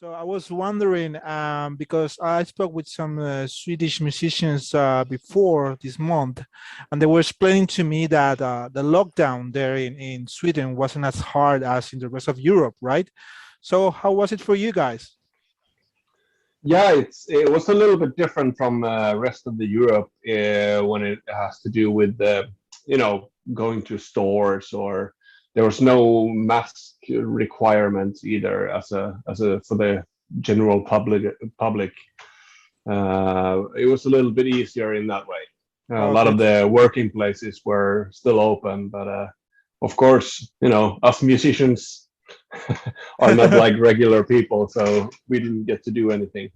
So I was wondering, because I spoke with some Swedish musicians before this month, and they were explaining to me that the lockdown there in Sweden wasn't as hard as in the rest of Europe, right? So how was it for you guys? Yeah, it was a little bit different from rest of the Europe when it has to do with going to stores, or there was no mask requirements either as a for the general public. It was a little bit easier in that way. A Oh, lot of good. the working places were still open, but of course, us musicians are not like regular people, so we didn't get to do anything.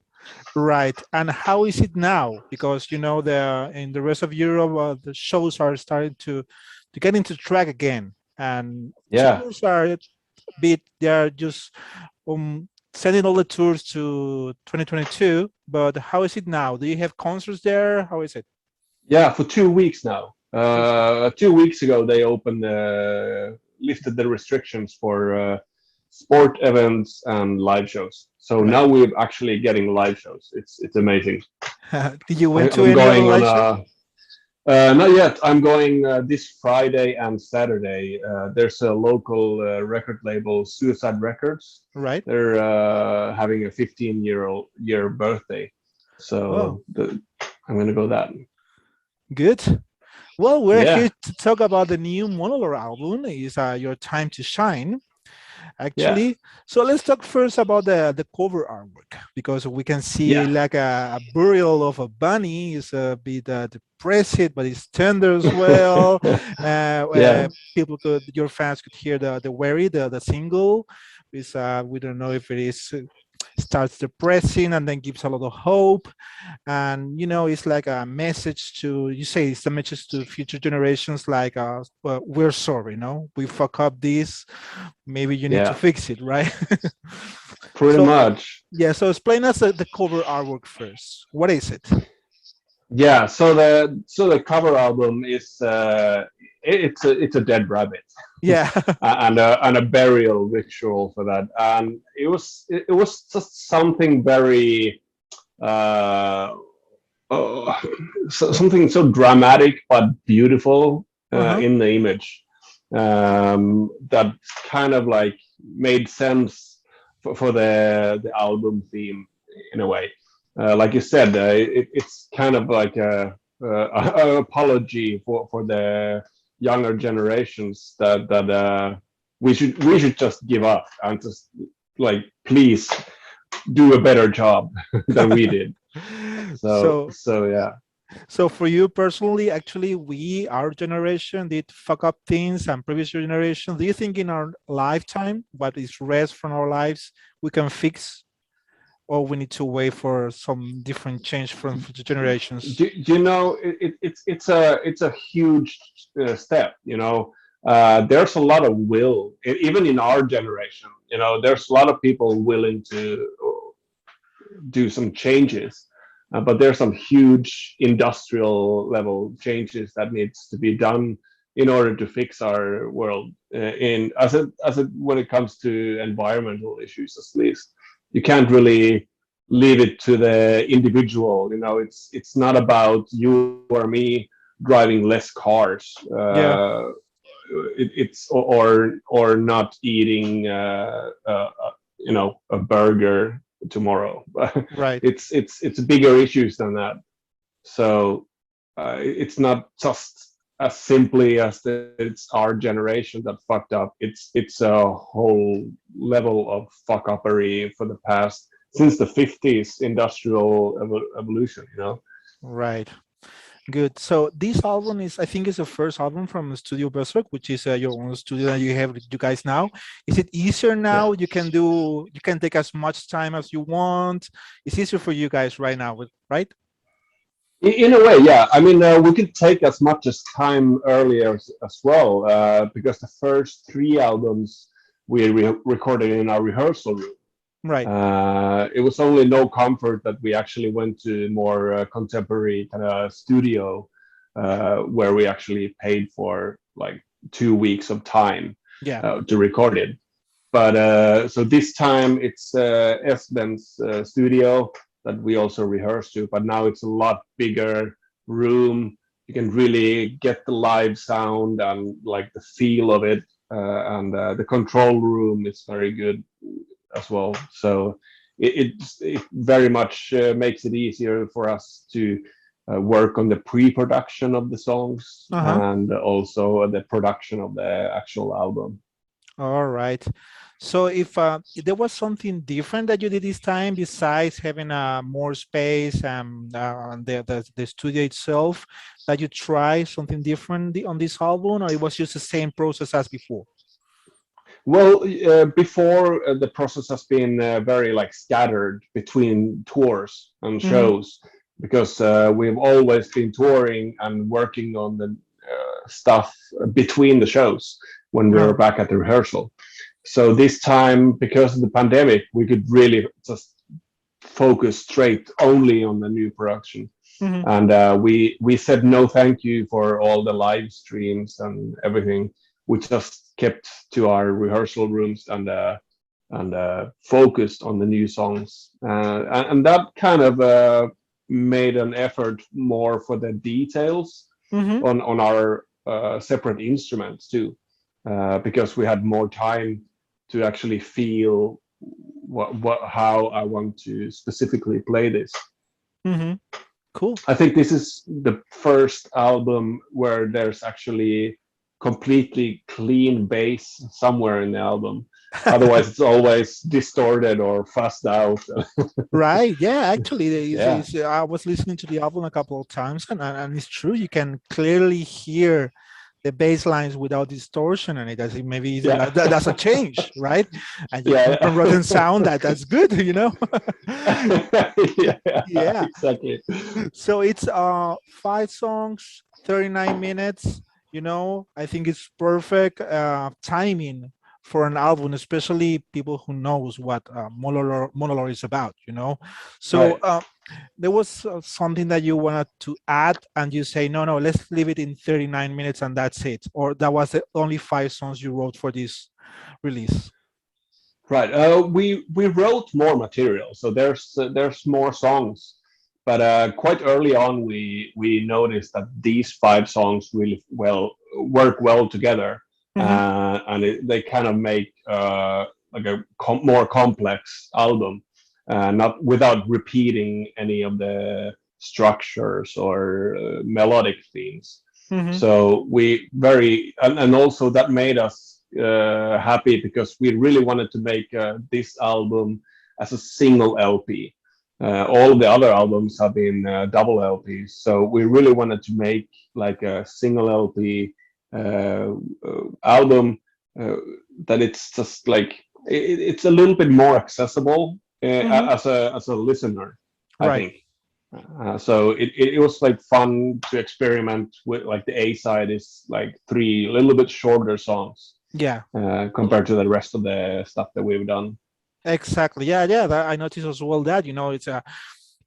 Right. And how is it now? Because the in the rest of Europe, the shows are starting to get into track again, and Yeah. tours are a bit. They are just sending all the tours to 2022. But how is it now? Do you have concerts there? How is it? Yeah, for 2 weeks now. 2 weeks. 2 weeks ago, they lifted the restrictions for sport events and live shows. So Right. now we're actually getting live shows. It's amazing. Did you went to I'm any other going on live show? not yet. I'm going this Friday and Saturday. There's a local record label, Suicide Records. Right. They're having a 15-year birthday, Oh, so I'm gonna go that. good. Well, we're Yeah, here to talk about the new Monolord album. Is Your Time to Shine, yeah, actually. So let's talk first about the cover artwork, because we can see yeah. like a burial of a bunny. Is a bit depressing, but it's tender as well. Yeah, People could, your fans could hear the worry, the single. Is we don't know if it is starts depressing and then gives a lot of hope, and it's like a message to, you say it's a message to future generations, like well, we're sorry, no, we fuck up this, maybe you need to yeah, fix it, right? pretty So much. yeah, so explain us the cover artwork first. What is it? Yeah, so the cover album is it's a dead rabbit Yeah. and a burial ritual for that, and it was just something very uh, something so dramatic but beautiful Uh-huh. in the image, that kind of like made sense for the album theme in a way. Like you said, it's kind of like a apology for the younger generations that we should just give up and just like please do a better job than we did. So so so yeah. so for you personally, actually, our generation did fuck up things, and previous generation, do you think in our lifetime what is rest from our lives we can fix, or we need to wait for some different change from future generations? It's a huge step. There's a lot of will, even in our generation. There's a lot of people willing to do some changes, but there's some huge industrial level changes that needs to be done in order to fix our world. In as it when it comes to environmental issues, at least, you can't really leave it to the individual. It's not about you or me driving less cars. Yeah. Or not eating a burger tomorrow. But Right. it's bigger issues than that. So it's not just as simply as it's our generation that fucked up. It's a whole level of fuck uppery for the past since the 50s industrial evolution. Right. Good. So this album is, I think, is the first album from Studio Berserk, which is your own studio that you have with you guys now. Is it easier Yeah. now? You can take as much time as you want. It's easier for you guys right now, right? In a way, yeah. I mean, we could take as much as time earlier as well, because the first three albums we recorded in our rehearsal room. Right. It was only No Comfort that we actually went to more contemporary kind of studio, where we actually paid for like 2 weeks of time Yeah. to record it. but so this time it's Esben's studio that we also rehearse to, but now it's a lot bigger room. You can really get the live sound and like the feel of it, and the control room is very good as well. So it very much makes it easier for us to work on the pre-production of the songs Uh-huh. and also the production of the actual album. All right. So if there was something different that you did this time besides having more space and the studio itself, that you try something different on this album, or it was just the same process as before? Well, before the process has been very like scattered between tours and Hmm. shows because we've always been touring and working on the stuff between the shows when we Uh, were back at the rehearsal. So this time, because of the pandemic, we could really just focus straight only on the new production. mhm. And we said no thank you for all the live streams and everything. We just kept to our rehearsal rooms and focused on the new songs. And that kind of made an effort more for the details Mhm. on our separate instruments too, because we had more time to actually feel what how I want to specifically play this. Mhm. Cool. I think this is the first album where there's actually completely clean bass somewhere in the album. Otherwise, it's always distorted or fussed out. Right. Yeah. Actually, Yeah, I was listening to the album a couple of times, and it's true. You can clearly hear the bass lines without distortion, and it does. Maybe yeah, that's a change, right? And you come yeah, from Rotten Sound. That's good, you know. yeah, yeah, Yeah. exactly. So it's 5 songs, 39 minutes. I think it's perfect timing for an album, especially people who knows what Monolord is about. So Right. there was something that you wanted to add, and you say, no, no, let's leave it in 39 minutes, and that's it. Or that was the only 5 songs you wrote for this release. Right. We wrote more material, so there's more songs, but quite early on we noticed that these 5 songs really work well together, Hmm. and they kind of make like a more complex album, not without repeating any of the structures or melodic themes. Hmm. So we very and also that made us happy because we really wanted to make this album as a single LP. All the other albums have been double LPs, so we really wanted to make like a single LP album uh, that it's just like it's a little bit more accessible Hmm. as a listener, I Right. think. So it was like fun to experiment with like the A side is like 3 a little bit shorter songs Yeah. compared to the rest of the stuff that we've done. Exactly. Yeah, yeah. I noticed as well that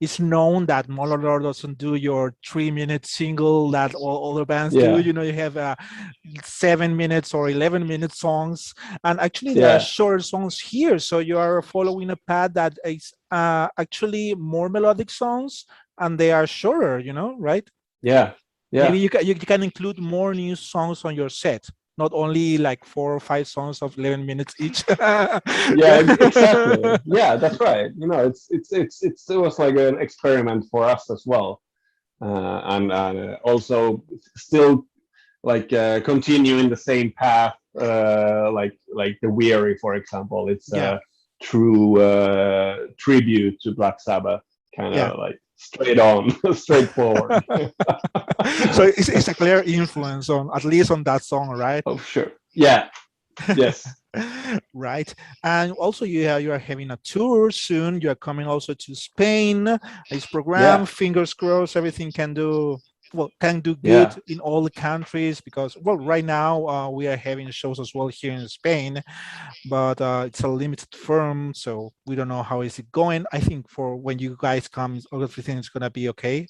it's known that Monolord doesn't do your 3 minute single that all other bands do. Yeah, You have 7 minutes or 11 minute songs, and actually there are yeah, shorter songs here. So you are following a path that is actually more melodic songs, and they are shorter. Right? yeah, Maybe yeah, you can include more new songs on your set, not only like 4 or 5 songs of 11 minutes each. yeah, Yeah. exactly. Yeah, that's right. You know, it was like an experiment for us as well, and also still like continuing the same path, like the Weary, for example. It's Yeah. a true tribute to Black Sabbath, kind Yeah. of like straight on, straightforward. So it's a clear influence on, at least on that song, right? Oh, sure. Yeah. Yes. Right. And also you are having a tour soon. You are coming also to Spain. This program, Yeah. fingers crossed, everything can do good Yeah. in all the countries, because right now we are having shows as well here in Spain, but it's a limited firm, so we don't know how is it going. I think for when you guys come, everything is gonna be okay.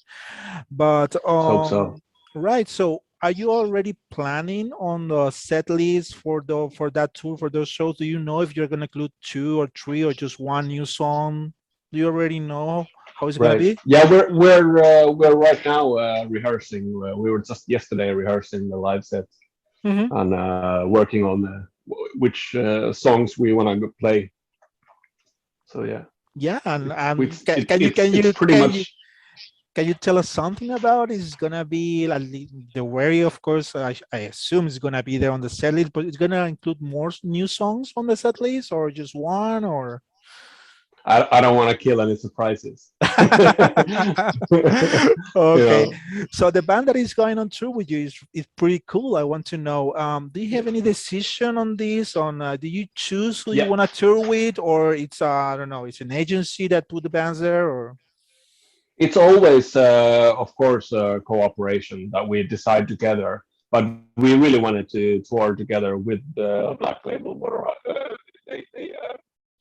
But Let's hope so. right, so are you already planning on the set list for that tour, for those shows? Do you know if you're gonna include two or three or just one new song? Do you already know how it's gonna Right. be? Yeah, we're right now rehearsing. We were just yesterday rehearsing the live set Hmm. and working on which songs we want to play. So yeah, Yeah, and it's it's pretty can you much. can you tell us something about it? It's gonna be like the Wary, of course. I assume it's gonna be there on the set list, but it's gonna include more new songs on the set list, or just one, or. I don't want to kill any surprises. You Okay, know. so the band that is going on tour with you is pretty cool. I want to know, do you Yeah. have any decision on this? On do you choose who you Yeah. want to tour with, or it's I don't know, it's an agency that put the bands there, or. It's always, of course, cooperation that we decide together. But we really wanted to tour together with the Black Label.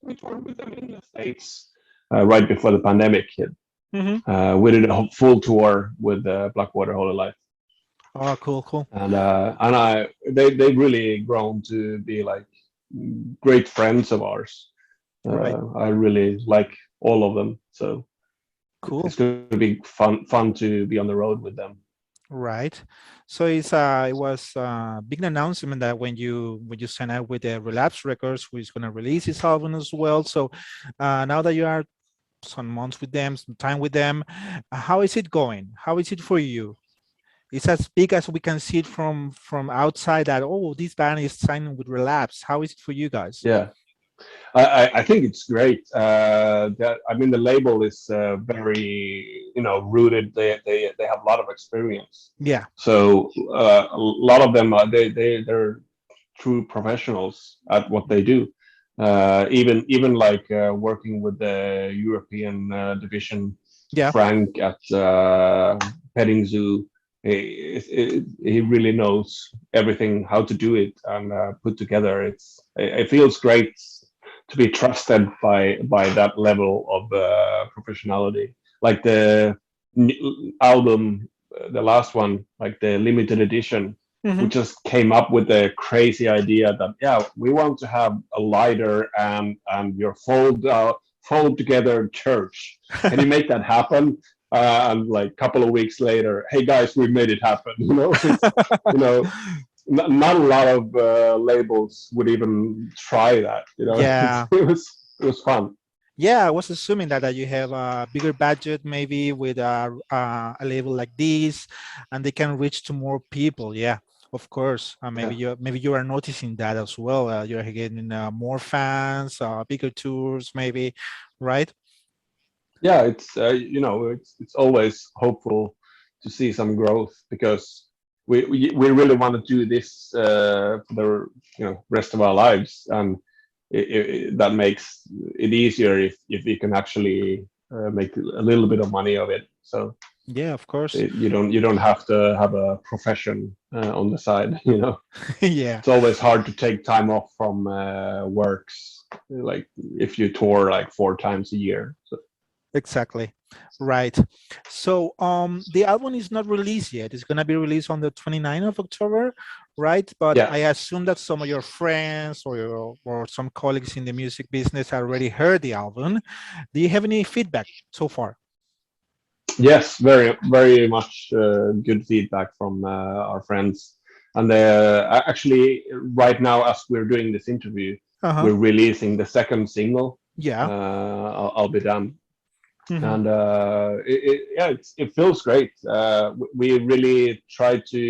We toured with them in the States right before the pandemic hit. Hmm. We did a full tour with Blackwater Holy Life, Oh, cool, cool. and they've really grown to be like great friends of ours. Right, I really like all of them, so cool. it's going to be fun to be on the road with them. Right. So it was a big announcement that when you sign up with the Relapse Records, who is gonna release his album as well. So now that you are some months with them, some time with them, how is it going? How is it for you? It's as big as we can see it from outside that, oh, this band is signing with Relapse. How is it for you guys? Yeah, I think it's great. I mean, the label is very, rooted. They have a lot of experience. Yeah. So a lot of them are they're true professionals at what they do. Even like working with the European division, Yeah. Frank at Petting Zoo. He really knows everything how to do it and put together. It feels great to be trusted by that level of professionality. Like the album, the last one, like the limited edition, we Hmm. just came up with the crazy idea that yeah, we want to have a lighter and your fold together church. Can you make that happen? And like a couple of weeks later, hey guys, we made it happen. It's you know not a lot of labels would even try that. Yeah. It was fun. Yeah, I was assuming that you have a bigger budget, maybe with a label like this, and they can reach to more people. Yeah, of course. Yeah, Maybe you are noticing that as well. You're getting more fans, bigger tours, maybe, right? yeah. It's always hopeful to see some growth because we really want to do this for the rest of our lives, and that makes it easier if we can actually make a little bit of money of it. So Yeah, of course. you don't have to have a profession on the side. Yeah. It's always hard to take time off from works, like if you tour like 4 times a year. So Exactly. Right. So the album is not released yet. It's gonna be released on the 29th of October, right? But yeah. I assume that some of your friends or some colleagues in the music business already heard the album. Do you have any feedback so far? Yes, very, very much good feedback from our friends. And actually, right now, as we're doing this interview, Uh-huh. we're releasing the second single, Yeah. I'll Be Damned. Hmm. And yeah, it feels great. We really try to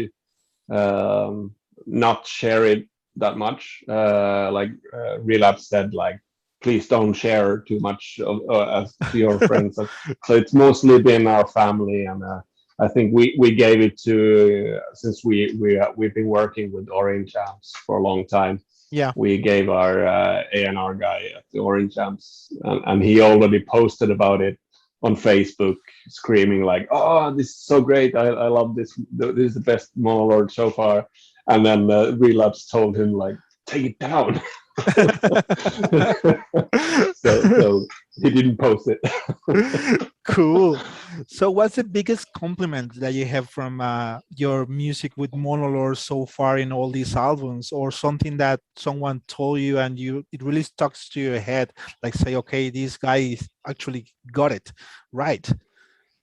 not share it that much. Like Relapse said, like please don't share too much to your friends. So it's mostly been our family, and I think we gave it to since we've been working with Orange Amps for a long time. Yeah. We gave our A&R guy at the Orange Amps, and he already posted about it on Facebook, screaming like, "Oh, this is so great! I love this. This is the best Monolord so far." And then Relapse told him like, "Take it down." so he didn't post it. Cool. So, what's the biggest compliment that you have from your music with Monolord so far in all these albums, or something that someone told you and you it really stuck to your head? Like, say, okay, this guy actually got it right.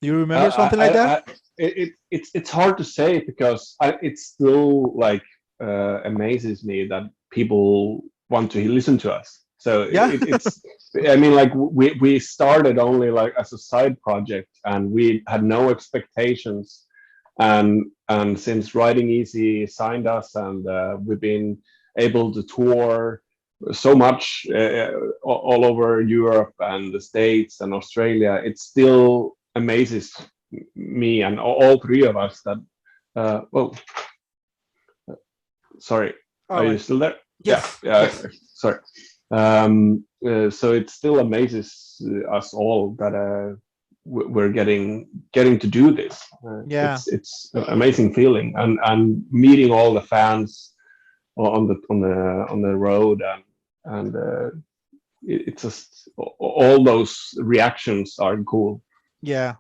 Do you remember something like that? It's hard to say because it still like amazes me that people want to listen to us. So Yeah. it's I mean like we started only like as a side project and we had no expectations, and since Writing Easy signed us and we've been able to tour so much all over Europe and the States and Australia, it still amazes me and all three of us that. Well, sorry, All are you right. still there? Yeah, Yes. yeah. Yes. Sorry. So it still amazes us all that we're getting to do this. Yeah. It's an amazing feeling, and meeting all the fans on the road, and it's just all those reactions are cool. Yeah.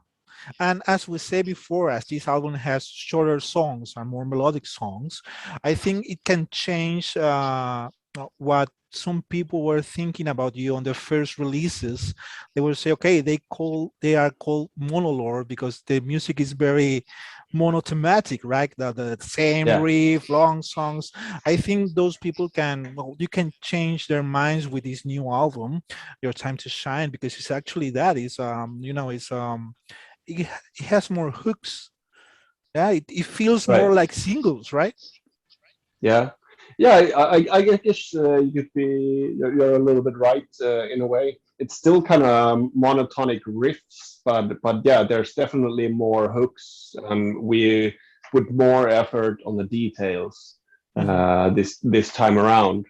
And as we said before, as this album has shorter songs and more melodic songs, I think it can change what some people were thinking about you on the first releases. They will say, okay, they are called Monolord because the music is very monothematic, right? The same Yeah, riff, long songs. I think those people can, well, you can change their minds with this new album, Your Time to Shine, because it's actually that is, it's it has more hooks. Yeah, it feels right. more like singles, right? Yeah, yeah. I guess you could be. You're a little bit right in a way. It's still kind of monotonic riffs, but yeah, there's definitely more hooks, and we put more effort on the details Hmm. this time around.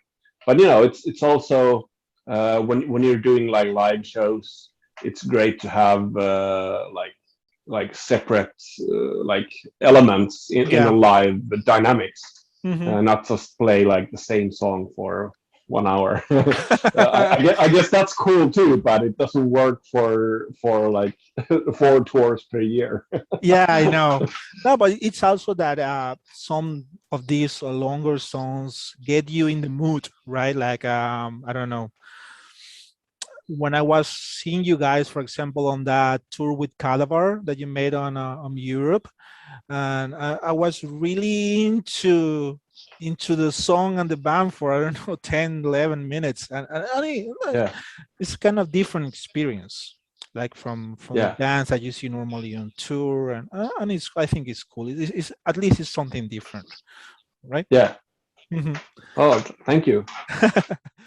But it's also when you're doing like live shows, it's great to have like separate like elements in the Yeah. live dynamics, Hmm. not just play like the same song for 1 hour. I guess that's cool too, but it doesn't work for like 4 tours per year. Yeah, I know. No, but it's also that some of these longer songs get you in the mood, right? Like I don't know, when I was seeing you guys, for example, on that tour with Calabar that you made on Europe, and I was really into the song and the band for I don't know 10, 11 minutes, Yeah, it's kind of different experience, like from the yeah, bands that you see normally on tour, and it's I think it's cool. It's at least it's something different, right? yeah. Mhm. Oh, thank you.